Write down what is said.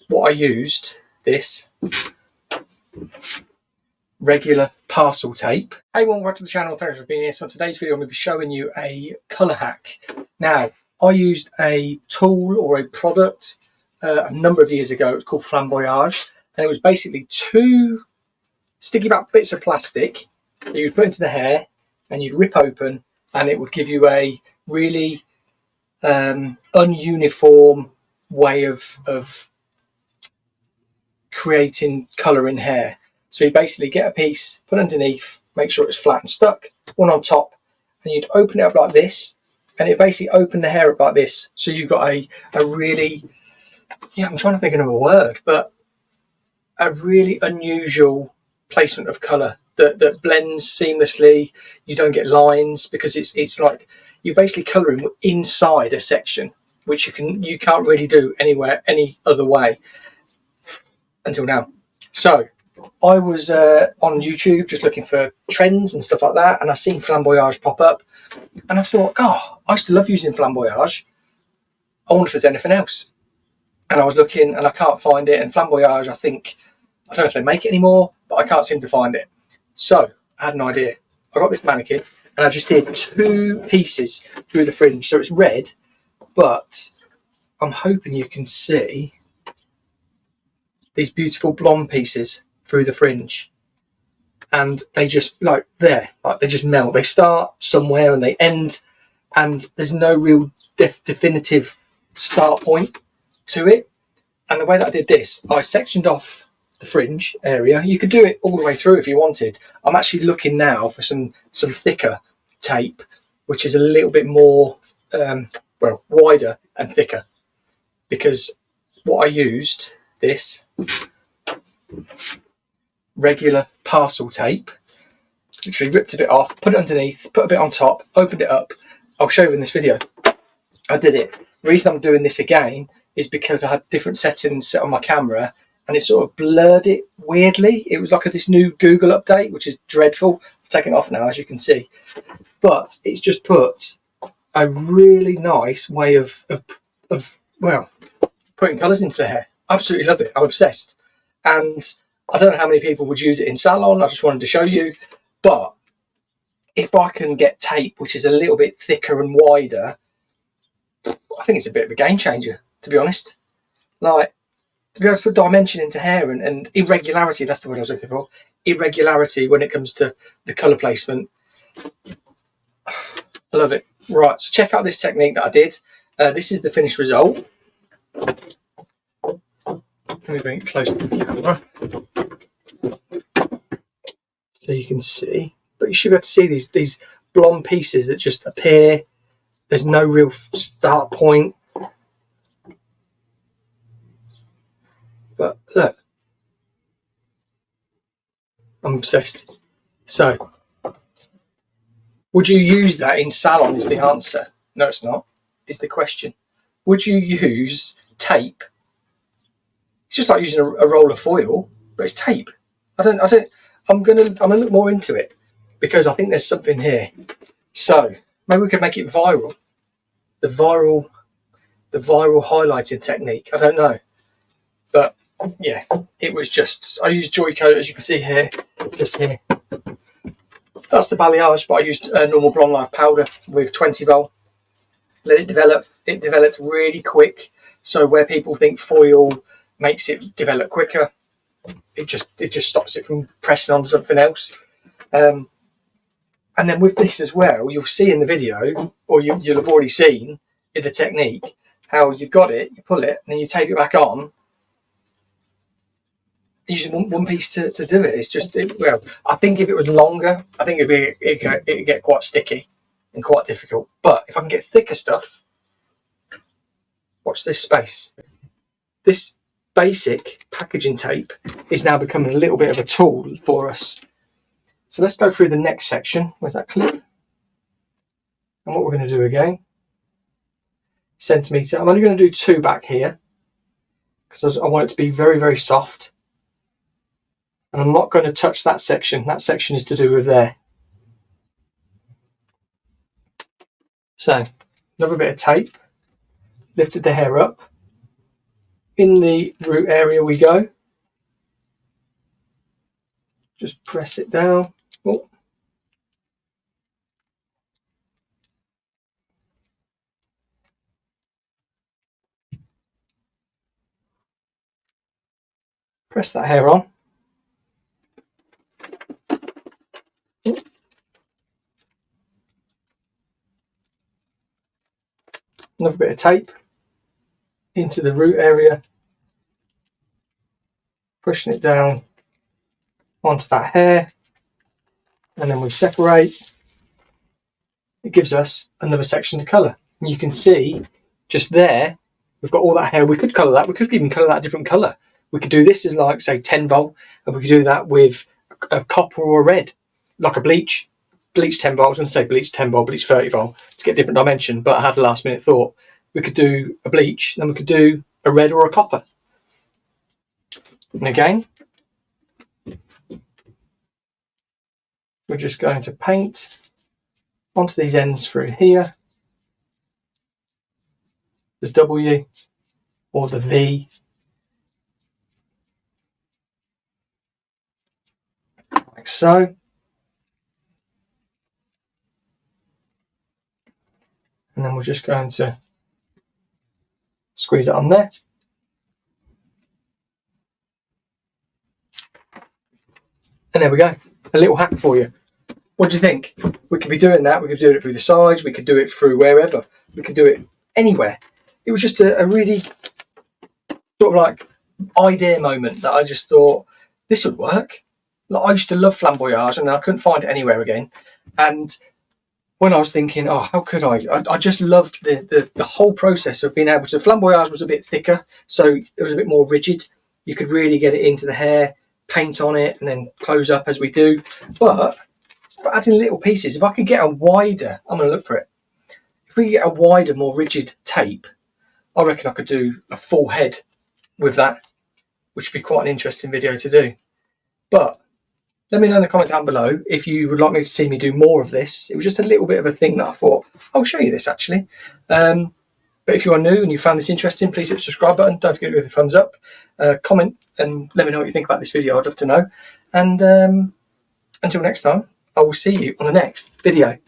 what I used, this regular parcel tape. Hey everyone, welcome to the channel. Thanks for being here. So in today's video I'm going to be showing you a colour hack. Now, I used a tool or a product a number of years ago. It was called Flamboyage, and it was basically two sticky back bits of plastic that you'd put into the hair and you'd rip open, and it would give you a really ununiform way of creating colour in hair. So you basically get a piece, put it underneath, make sure it's flat and stuck, one on top, and you'd open it up like this, and it basically opened the hair up like this. So you've got a really, I'm trying to think of a word, but a really unusual placement of colour that blends seamlessly. You don't get lines because it's like you're basically colouring inside a section, which you can't really do anywhere any other way until now. So I was on YouTube just looking for trends and stuff like that, and I seen Flamboyage pop up, and I thought, oh, I used to love using Flamboyage. I wonder if there's anything else. And I was looking and I can't find it, and Flamboyage, I don't know if they make it anymore, but I can't seem to find it. So I had an idea. I got this mannequin and I just did two pieces through the fringe. So it's red, but I'm hoping you can see these beautiful blonde pieces through the fringe, and they just they just melt. They start somewhere and they end, and there's no real definitive start point to it. And the way that I did this, I sectioned off the fringe area. You could do it all the way through if you wanted. I'm actually looking now for some thicker tape, which is a little bit more wider and thicker, because what I used, this regular parcel tape, literally ripped a bit off, put it underneath, put a bit on top, opened it up. I'll show you in this video. I did it. The reason I'm doing this again is because I had different settings set on my camera, and it sort of blurred it weirdly. It was like this new Google update, which is dreadful. I've taken it off now, as you can see, but it's just put a really nice way of putting colours into the hair. Absolutely love it. I'm obsessed. And I don't know how many people would use it in salon. I just wanted to show you. But if I can get tape which is a little bit thicker and wider, I think it's a bit of a game changer, to be honest. Like, to be able to put dimension into hair and irregularity, that's the word I was looking for. Irregularity when it comes to the colour placement. I love it. Right, so check out this technique that I did. This is the finished result. Let me bring it close to the camera so you can see. But you should be able to see these blonde pieces that just appear. There's no real start point. But look, I'm obsessed. So, would you use that in salon is the answer. No, it's not, is the question. Would you use tape? It's just like using a roll of foil, but it's tape. I'm gonna look more into it, because I think there's something here. So maybe we could make it viral. The viral highlighting technique. I don't know, but yeah, it was just, I used Joyco, as you can see here, just here. That's the balayage, but I used normal Blonde Life powder with 20 vol. Let it develop. It developed really quick. So where people think foil makes it develop quicker, it just stops it from pressing on something else. And then with this as well, you'll see in the video, or you'll have already seen in the technique, how you've got it, you pull it, and then you tape it back on, using one piece to do it. It's just, well, I think if it was longer, I think it'd get quite sticky and quite difficult. But if I can get thicker stuff, watch this space. This basic packaging tape is now becoming a little bit of a tool for us. So let's go through the next section. Where's that clip? And what we're going to do again, centimetre. I'm only going to do 2 back here because I want it to be very, very soft. And I'm not going to touch that section. That section is to do with there. So another bit of tape, lifted the hair up, in the root area we go. Just press it down. Oh. Press that hair on. Oh. Another bit of tape into the root area, pushing it down onto that hair, and then we separate. It gives us another section to colour. And you can see just there, we've got all that hair. We could colour that. We could even colour that a different colour. We could do this as like, say, 10 volt, and we could do that with a copper or a red, like a bleach. Bleach 10 volt, I was going to say bleach 10 volt, bleach 30 volt to get a different dimension, but I had a last minute thought. We could do a bleach, then we could do a red or a copper. And again, we're just going to paint onto these ends through here, the W or the V, like so. And then we're just going to squeeze it on there. And there we go, a little hack for you. What do you think? We could be doing that. We could do it through the sides. We could do it through wherever. We could do it anywhere. It was just a really sort of like idea moment that I just thought this would work. Like, I used to love flamboyage, and then I couldn't find it anywhere again. And when I was thinking, oh, how could I just loved the whole process of being able to. Flamboyage was a bit thicker, so it was a bit more rigid. You could really get it into the hair, paint on it, and then close up as we do. But adding little pieces, if I could get a wider, I'm going to look for it. If we could get a wider, more rigid tape, I reckon I could do a full head with that, which would be quite an interesting video to do. But let me know in the comment down below if you would like me to see me do more of this. It was just a little bit of a thing that I thought, I'll show you this actually. But if you are new and you found this interesting, please hit the subscribe button. Don't forget to give it a thumbs up. Comment and let me know what you think about this video. I'd love to know. And until next time, I will see you on the next video.